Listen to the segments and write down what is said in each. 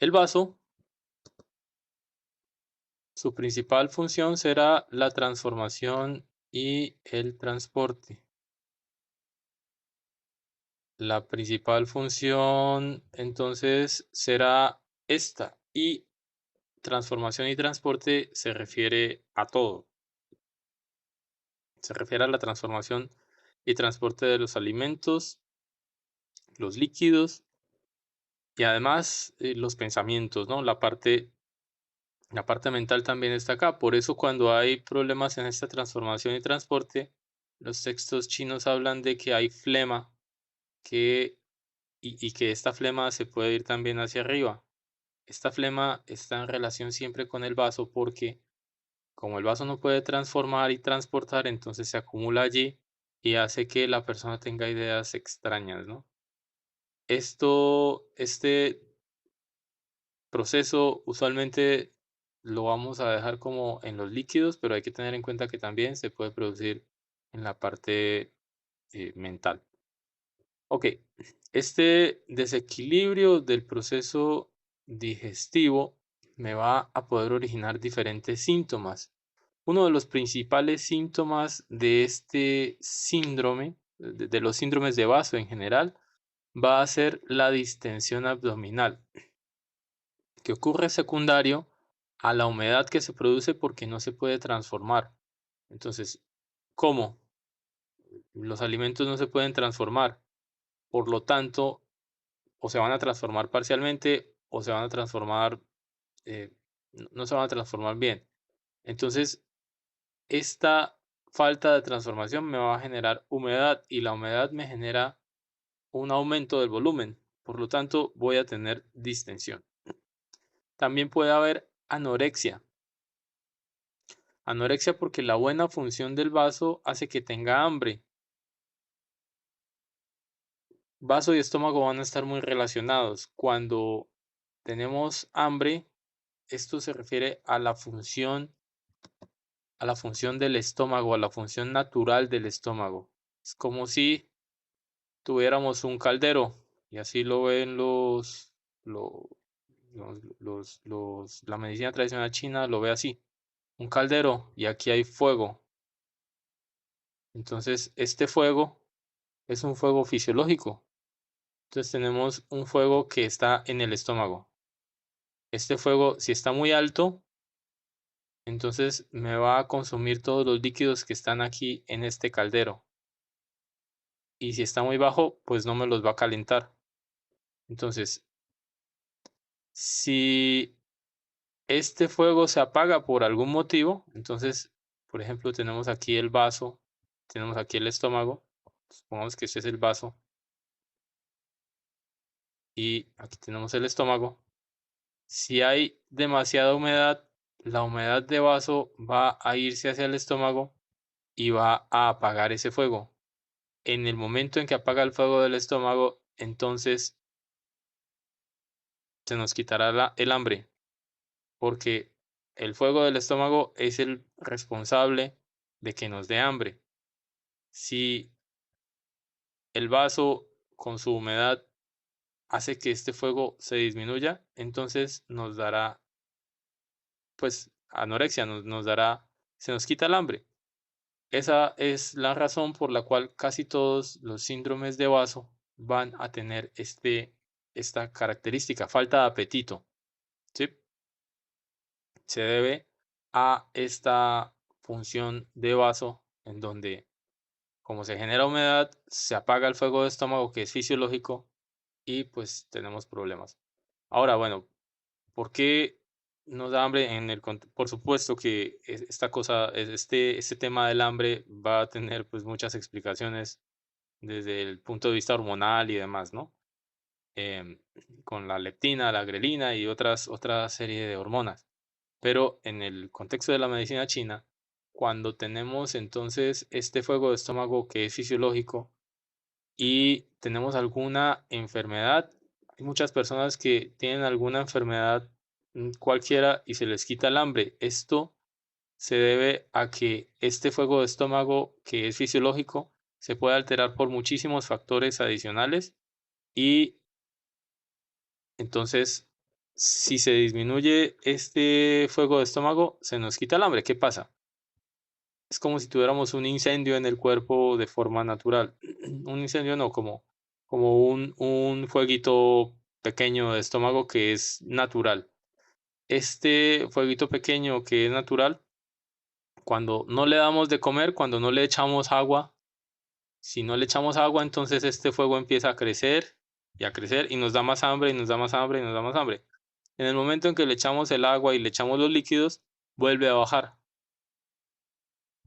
El vaso, su principal función será la transformación y el transporte. La principal función entonces será esta, y transformación y transporte se refiere a todo. Se refiere a la transformación y transporte de los alimentos, los líquidos y además los pensamientos, ¿no? La parte mental también está acá. Por eso cuando hay problemas en esta transformación y transporte, los textos chinos hablan de que hay flema que, y que esta flema se puede ir también hacia arriba. Esta flema está en relación siempre con el vaso porque como el vaso no puede transformar y transportar, entonces se acumula allí y hace que la persona tenga ideas extrañas, ¿no? Este proceso usualmente lo vamos a dejar como en los líquidos, pero hay que tener en cuenta que también se puede producir en la parte mental. Ok, este desequilibrio del proceso digestivo me va a poder originar diferentes síntomas. Uno de los principales síntomas de este síndrome, de los síndromes de vaso en general, va a ser la distensión abdominal, que ocurre secundario a la humedad que se produce porque no se puede transformar. Entonces, ¿cómo? Los alimentos no se pueden transformar, por lo tanto, o se van a transformar parcialmente o se van a transformar, no se van a transformar bien. Entonces, esta falta de transformación me va a generar humedad y la humedad me genera un aumento del volumen. Por lo tanto, voy a tener distensión. También puede haber anorexia. Anorexia porque la buena función del vaso hace que tenga hambre. Vaso y estómago van a estar muy relacionados. Cuando tenemos hambre, esto se refiere a la función del estómago, a la función natural del estómago. Es como si tuviéramos un caldero, y así lo ven lo- la medicina tradicional china lo ve así, un caldero, y aquí hay fuego. Entonces, este fuego es un fuego fisiológico. Entonces tenemos un fuego que está en el estómago. Este fuego, si está muy alto, entonces me va a consumir todos los líquidos que están aquí en este caldero. Y si está muy bajo, pues no me los va a calentar. Entonces, si este fuego se apaga por algún motivo, entonces, por ejemplo, tenemos aquí el vaso, tenemos aquí el estómago, supongamos que este es el vaso y aquí tenemos el estómago. Si hay demasiada humedad, la humedad de vaso va a irse hacia el estómago y va a apagar ese fuego. En el momento en que apaga el fuego del estómago, entonces se nos quitará el hambre, porque el fuego del estómago es el responsable de que nos dé hambre. Si el vaso con su humedad hace que este fuego se disminuya, entonces nos dará, pues, anorexia, nos dará, se nos quita el hambre. Esa es la razón por la cual casi todos los síndromes de vaso van a tener esta característica, falta de apetito, ¿sí? Se debe a esta función de vaso en donde, como se genera humedad, se apaga el fuego de estómago que es fisiológico y pues tenemos problemas. Ahora, bueno, ¿por qué nos da hambre por supuesto que esta cosa, este tema del hambre va a tener pues muchas explicaciones desde el punto de vista hormonal y demás, ¿no? Em, con la leptina, la grelina y otra serie de hormonas. Pero en el contexto de la medicina china, cuando tenemos entonces este fuego de estómago que es fisiológico y tenemos alguna enfermedad, hay muchas personas que tienen alguna enfermedad cualquiera y se les quita el hambre. Esto se debe a que este fuego de estómago que es fisiológico se puede alterar por muchísimos factores adicionales y entonces Si se disminuye este fuego de estómago, se nos quita el hambre. ¿Qué pasa? Es como si tuviéramos un incendio en el cuerpo de forma natural. Un incendio no, como un fueguito pequeño de estómago que es natural. Este fueguito pequeño que es natural, cuando no le damos de comer, cuando no le echamos agua, si no le echamos agua, entonces este fuego empieza a crecer y a crecer y nos da más hambre y nos da más hambre y nos da más hambre. En el momento en que le echamos el agua y le echamos los líquidos, vuelve a bajar.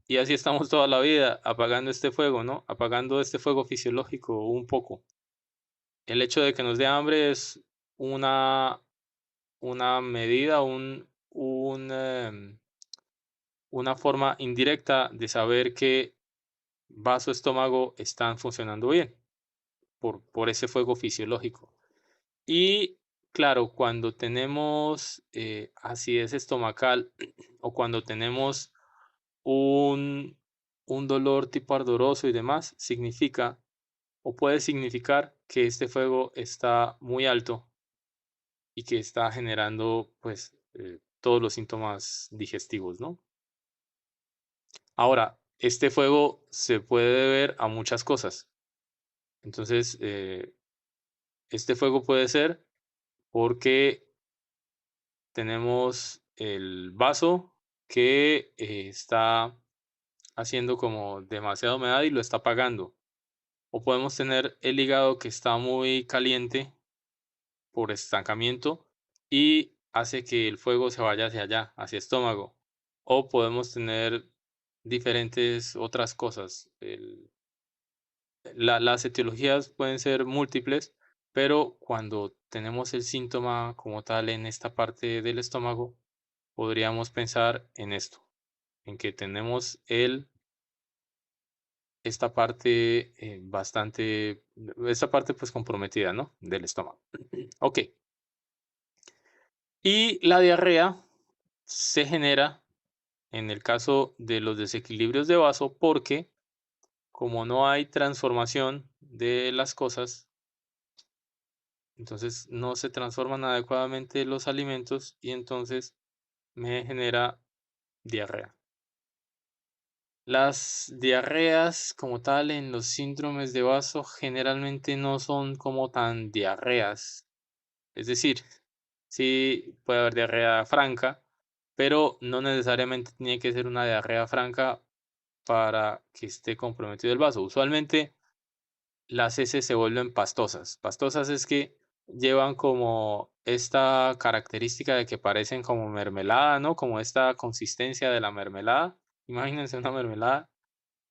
Y así estamos toda la vida apagando este fuego, ¿no? Apagando este fuego fisiológico un poco. El hecho de que nos dé hambre es una, una medida, una forma indirecta de saber que vaso, estómago están funcionando bien por ese fuego fisiológico. Y claro, cuando tenemos acidez estomacal o cuando tenemos un, un dolor tipo ardoroso y demás, significa o puede significar que este fuego está muy alto y que está generando pues todos los síntomas digestivos, ¿no? Ahora, este fuego se puede deber a muchas cosas. Entonces, este fuego puede ser porque tenemos el vaso que está haciendo como demasiada humedad y lo está apagando. O podemos tener el hígado que está muy caliente por estancamiento y hace que el fuego se vaya hacia allá, hacia estómago. O podemos tener diferentes otras cosas. Las etiologías pueden ser múltiples, pero cuando tenemos el síntoma como tal en esta parte del estómago, podríamos pensar en esto, en que tenemos esta parte esta parte pues comprometida, ¿no? Del estómago. Ok. Y la diarrea se genera en el caso de los desequilibrios de vaso porque como no hay transformación de las cosas, entonces no se transforman adecuadamente los alimentos y entonces me genera diarrea. Las diarreas como tal en los síndromes de vaso generalmente no son como tan diarreas. Es decir, sí puede haber diarrea franca, pero no necesariamente tiene que ser una diarrea franca para que esté comprometido el vaso. Usualmente las heces se vuelven pastosas. Pastosas es que llevan como esta característica de que parecen como mermelada, ¿no? Como esta consistencia de la mermelada. Imagínense una mermelada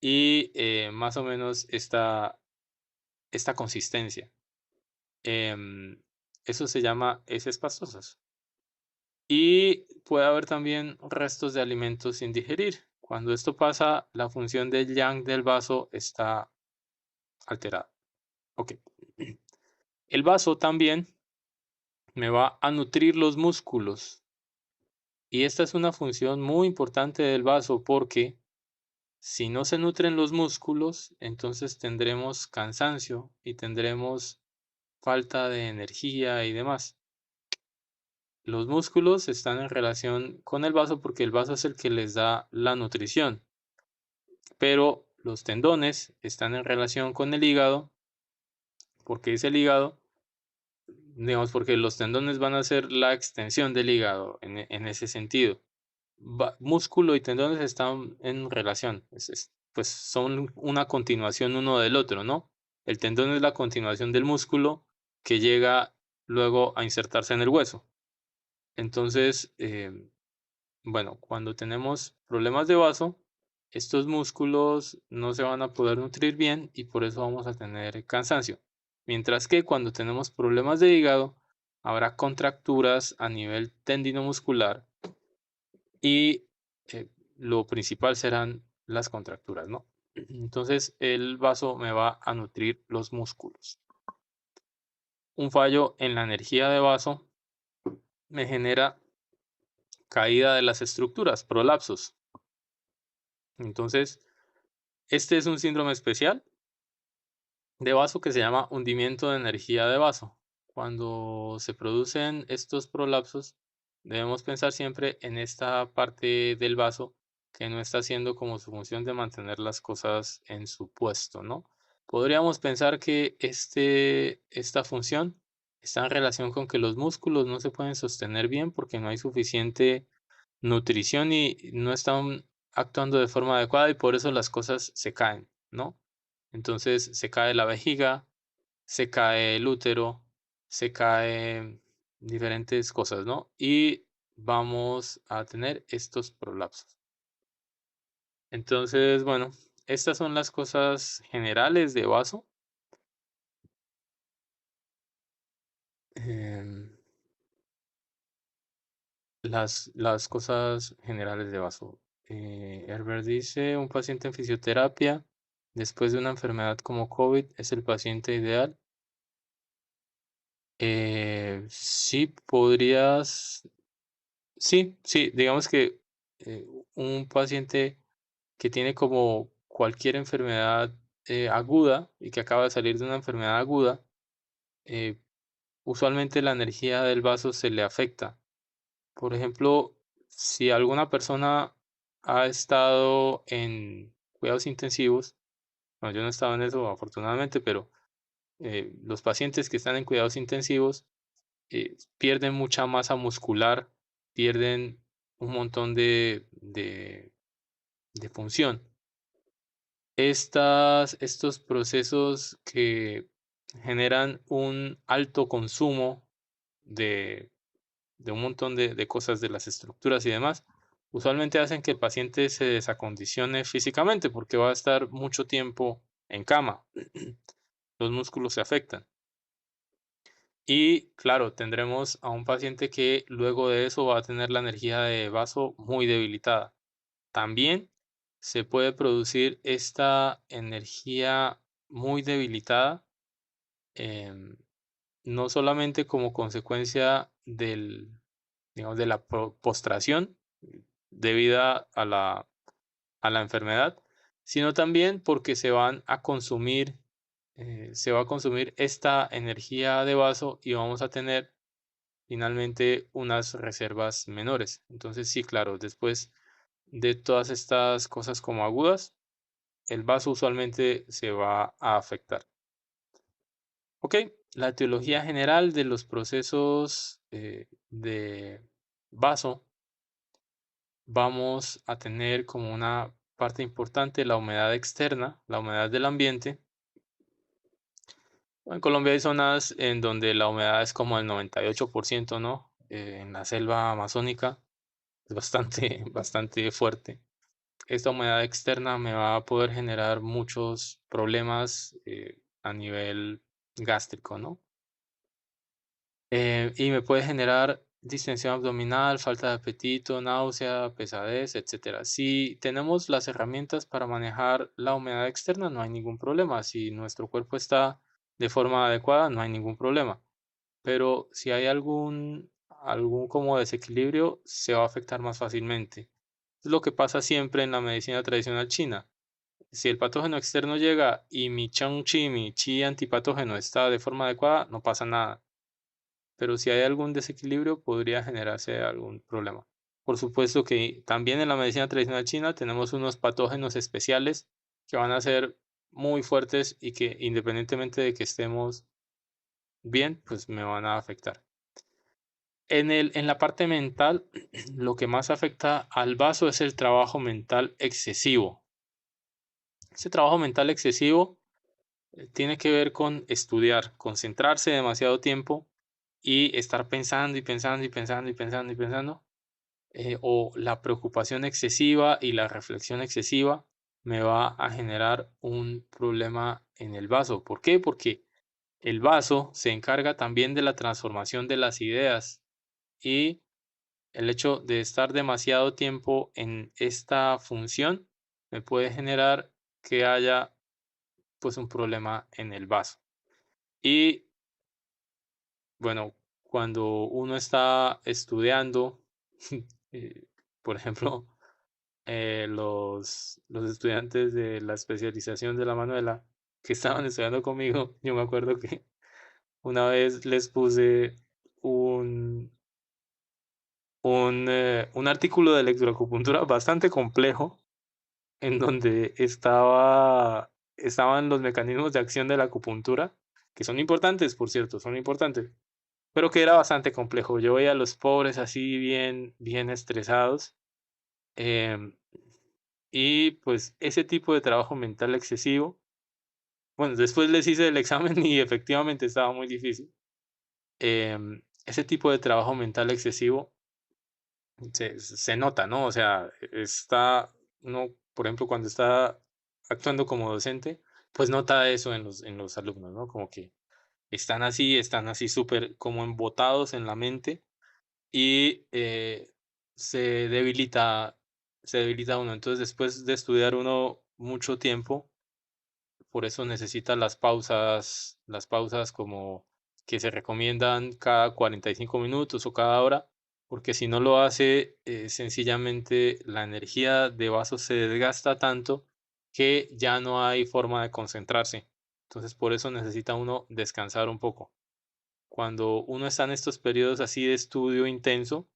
y más o menos esta consistencia. Em, Eso se llama heces pastosas. Y puede haber también restos de alimentos sin digerir. Cuando esto pasa, la función del yang del vaso está alterada. Ok. El vaso también me va a nutrir los músculos. Y esta es una función muy importante del vaso porque si no se nutren los músculos, entonces tendremos cansancio y tendremos falta de energía y demás. Los músculos están en relación con el vaso porque el vaso es el que les da la nutrición, pero los tendones están en relación con el hígado porque es el hígado, digamos, porque los tendones van a ser la extensión del hígado en ese sentido. Músculo y tendones están en relación, pues son una continuación uno del otro, ¿no? El tendón es la continuación del músculo que llega luego a insertarse en el hueso. Entonces, bueno, cuando tenemos problemas de vaso, estos músculos no se van a poder nutrir bien y por eso vamos a tener cansancio. Mientras que cuando tenemos problemas de hígado, habrá contracturas a nivel tendinomuscular y lo principal serán las contracturas, ¿no? Entonces el vaso me va a nutrir los músculos. Un fallo en la energía de vaso me genera caída de las estructuras, prolapsos. Entonces, este es un síndrome especial de vaso que se llama hundimiento de energía de vaso. Cuando se producen estos prolapsos, debemos pensar siempre en esta parte del vaso que no está haciendo como su función de mantener las cosas en su puesto, ¿no? Podríamos pensar que esta función está en relación con que los músculos no se pueden sostener bien porque no hay suficiente nutrición y no están actuando de forma adecuada y por eso las cosas se caen, ¿no? Entonces se cae la vejiga, se cae el útero, se caen diferentes cosas, ¿no? Y vamos a tener estos prolapsos. Entonces, bueno, estas son las cosas generales de vaso. em, las cosas generales de vaso. Herbert dice, un paciente en fisioterapia después de una enfermedad como COVID es el paciente ideal. Sí, podrías, sí, sí, digamos que un paciente que tiene como cualquier enfermedad aguda y que acaba de salir de una enfermedad aguda, eh, usualmente la energía del vaso se le afecta. Por ejemplo, si alguna persona ha estado en cuidados intensivos, bueno, yo no he estado en eso afortunadamente, pero los pacientes que están en cuidados intensivos pierden mucha masa muscular, pierden un montón de función. Estos procesos que generan un alto consumo de, de un montón de cosas de las estructuras y demás, usualmente hacen que el paciente se desacondicione físicamente porque va a estar mucho tiempo en cama. Los músculos se afectan. Y claro, tendremos a un paciente que luego de eso va a tener la energía de vaso muy debilitada. También se puede producir esta energía muy debilitada, em, no solamente como consecuencia digamos, de la postración debida a la enfermedad, sino también porque se va a consumir esta energía de vaso y vamos a tener finalmente unas reservas menores. Entonces, sí, claro, después de todas estas cosas como agudas, el vaso usualmente se va a afectar. Ok, la etiología general de los procesos de vaso, vamos a tener como una parte importante la humedad externa, la humedad del ambiente. En Colombia hay zonas en donde la humedad es como el 98%, ¿no? En la selva amazónica es bastante, bastante fuerte. Esta humedad externa me va a poder generar muchos problemas a nivel gástrico, ¿no? Y me puede generar distensión abdominal, falta de apetito, náusea, pesadez, etcétera. Si tenemos las herramientas para manejar la humedad externa, no hay ningún problema. Si nuestro cuerpo está de forma adecuada, no hay ningún problema. Pero si hay algún como desequilibrio, se va a afectar más fácilmente. Es lo que pasa siempre en la medicina tradicional china. Si el patógeno externo llega y mi chi antipatógeno está de forma adecuada, no pasa nada. Pero si hay algún desequilibrio, podría generarse algún problema. Por supuesto que también en la medicina tradicional china tenemos unos patógenos especiales que van a ser muy fuertes y que independientemente de que estemos bien, pues me van a afectar. En la parte mental, lo que más afecta al vaso es el trabajo mental excesivo. Ese trabajo mental excesivo tiene que ver con estudiar, concentrarse demasiado tiempo y estar pensando y pensando y pensando y pensando y pensando. O la preocupación excesiva y la reflexión excesiva me va a generar un problema en el vaso. ¿Por qué? Porque el vaso se encarga también de la transformación de las ideas y el hecho de estar demasiado tiempo en esta función me puede generar que haya pues un problema en el vaso. Y bueno, cuando uno está estudiando, eh, por ejemplo, los estudiantes de la especialización de la Manuela que estaban estudiando conmigo, yo me acuerdo que Una vez les puse un, un artículo de electroacupuntura bastante complejo, en donde estaban los mecanismos de acción de la acupuntura, que son importantes, por cierto, son importantes, pero que era bastante complejo. Yo veía a los pobres así bien, bien estresados. em, y pues ese tipo de trabajo mental excesivo, bueno, después les hice el examen y efectivamente estaba muy difícil. Ese tipo de trabajo mental excesivo se nota, ¿no? O sea, está uno, por ejemplo, cuando está actuando como docente, pues nota eso en los alumnos, ¿no? Como que están así súper como embotados en la mente y se debilita, se debilita uno. Entonces, después de estudiar uno mucho tiempo, por eso necesita las pausas como que se recomiendan cada 45 minutos o cada hora, porque si no lo hace, sencillamente la energía de vaso se desgasta tanto que ya no hay forma de concentrarse. Entonces, por eso necesita uno descansar un poco. Cuando uno está en estos periodos así de estudio intenso,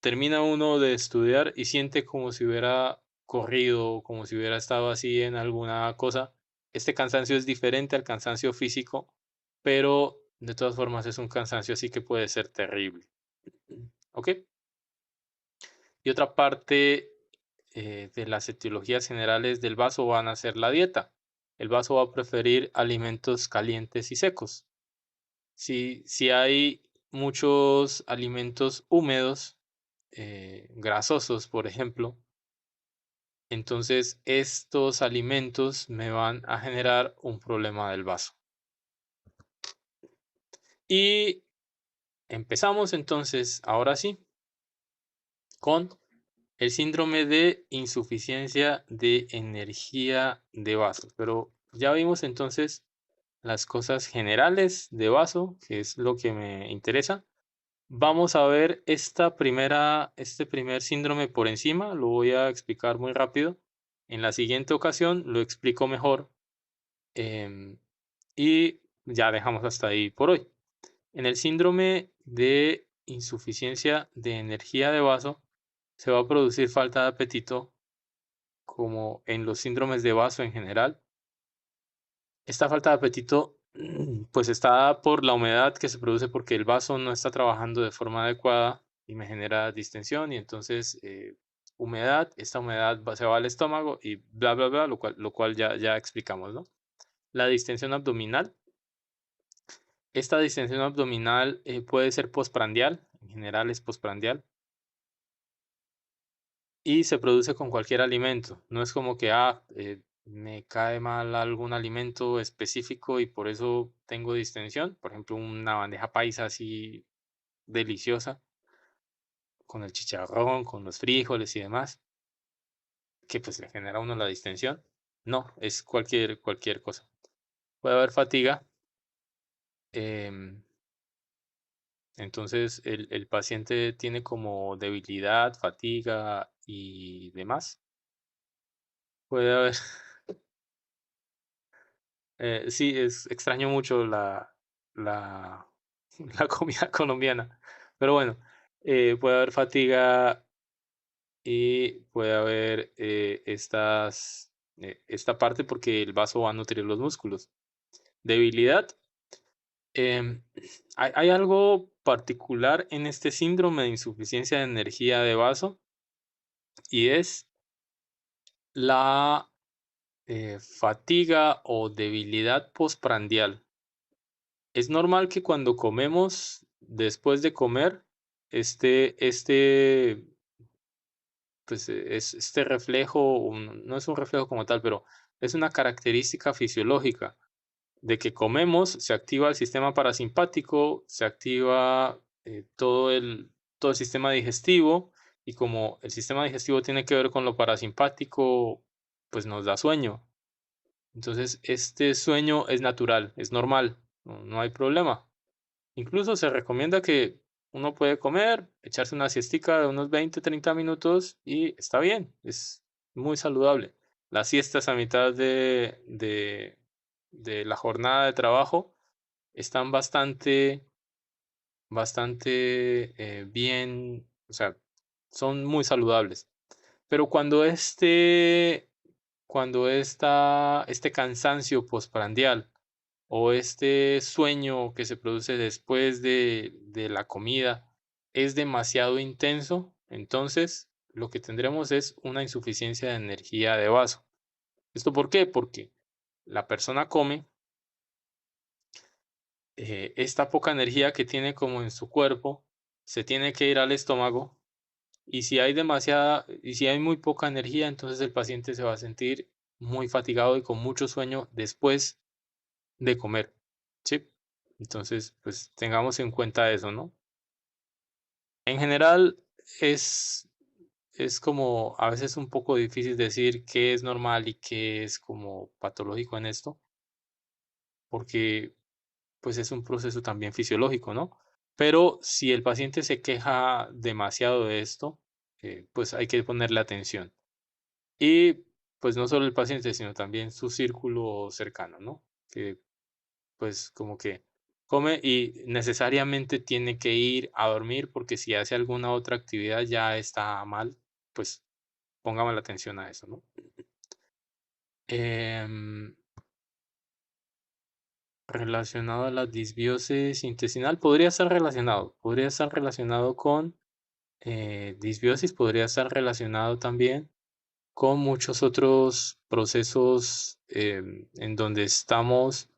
termina uno de estudiar y siente como si hubiera corrido, como si hubiera estado así en alguna cosa. Este cansancio es diferente al cansancio físico, pero de todas formas es un cansancio así que puede ser terrible. ¿Ok? Y otra parte de las etiologías generales del vaso van a ser la dieta. El vaso va a preferir alimentos calientes y secos. Si hay muchos alimentos húmedos, grasosos, por ejemplo, entonces estos alimentos me van a generar un problema del vaso. Y empezamos entonces, ahora sí, con el síndrome de insuficiencia de energía de vaso. Pero ya vimos entonces las cosas generales de vaso, que es lo que me interesa. Vamos a ver este primer síndrome por encima, lo voy a explicar muy rápido. En la siguiente ocasión lo explico mejor, em, y ya dejamos hasta ahí por hoy. En el síndrome de insuficiencia de energía de vaso se va a producir falta de apetito, como en los síndromes de vaso en general. Esta falta de apetito, pues está dada por la humedad que se produce porque el vaso no está trabajando de forma adecuada y me genera distensión y entonces humedad, esta humedad se va al estómago y bla, bla, bla, lo cual ya explicamos, ¿no? La distensión abdominal. Esta distensión abdominal puede ser postprandial, en general es postprandial, y se produce con cualquier alimento. No es como que, me cae mal algún alimento específico y por eso tengo distensión. Por ejemplo, una bandeja paisa así deliciosa, con el chicharrón, con los frijoles y demás, que pues le genera a uno la distensión. No, es cualquier cosa. Puede haber fatiga, em, entonces el paciente tiene como debilidad, fatiga y demás. Puede haber, sí, extraño mucho la, la comida colombiana, pero bueno, puede haber fatiga y puede haber esta parte porque el vaso va a nutrir los músculos. Debilidad. em, hay algo particular en este síndrome de insuficiencia de energía de vaso y es la fatiga o debilidad postprandial. Es normal que cuando comemos, después de comer, este, pues es este reflejo, no es un reflejo como tal, pero es una característica fisiológica de que comemos, se activa el sistema parasimpático, se activa todo el sistema digestivo y como el sistema digestivo tiene que ver con lo parasimpático, pues nos da sueño. Entonces, este sueño es natural, es normal, no hay problema. Incluso se recomienda que uno puede comer, echarse una siestica de unos 20, 30 minutos y está bien, es muy saludable. Las siestas a mitad de la jornada de trabajo están bastante bien, o sea, son muy saludables. Pero este cansancio postprandial o este sueño que se produce después de la comida es demasiado intenso, entonces lo que tendremos es una insuficiencia de energía de vaso. ¿Esto por qué? Porque la persona come, esta poca energía que tiene como en su cuerpo se tiene que ir al estómago. Y si hay muy poca energía, entonces el paciente se va a sentir muy fatigado y con mucho sueño después de comer, ¿sí? Entonces, pues tengamos en cuenta eso, ¿no? En general, es, es como a veces un poco difícil decir qué es normal y qué es como patológico en esto, porque pues es un proceso también fisiológico, ¿no? Pero si el paciente se queja demasiado de esto, pues hay que ponerle atención. Y, pues, no solo el paciente, sino también su círculo cercano, ¿no? Que, pues, como que come y necesariamente tiene que ir a dormir, porque si hace alguna otra actividad ya está mal, pues, pongamos la atención a eso, ¿no? Em, Relacionado a la disbiosis intestinal, podría estar relacionado con, disbiosis, podría estar relacionado también con muchos otros procesos, en donde estamos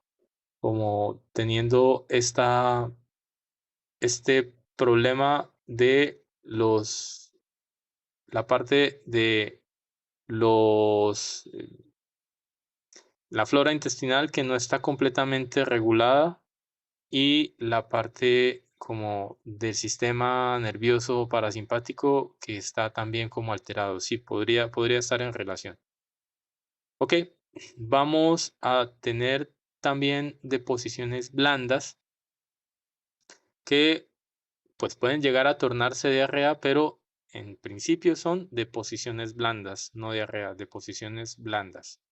como teniendo este problema de la parte de los, la flora intestinal que no está completamente regulada y la parte como del sistema nervioso parasimpático que está también como alterado. Sí, podría estar en relación. Ok, vamos a tener también deposiciones blandas que pues pueden llegar a tornarse diarrea, pero en principio son deposiciones blandas, no diarrea, deposiciones blandas.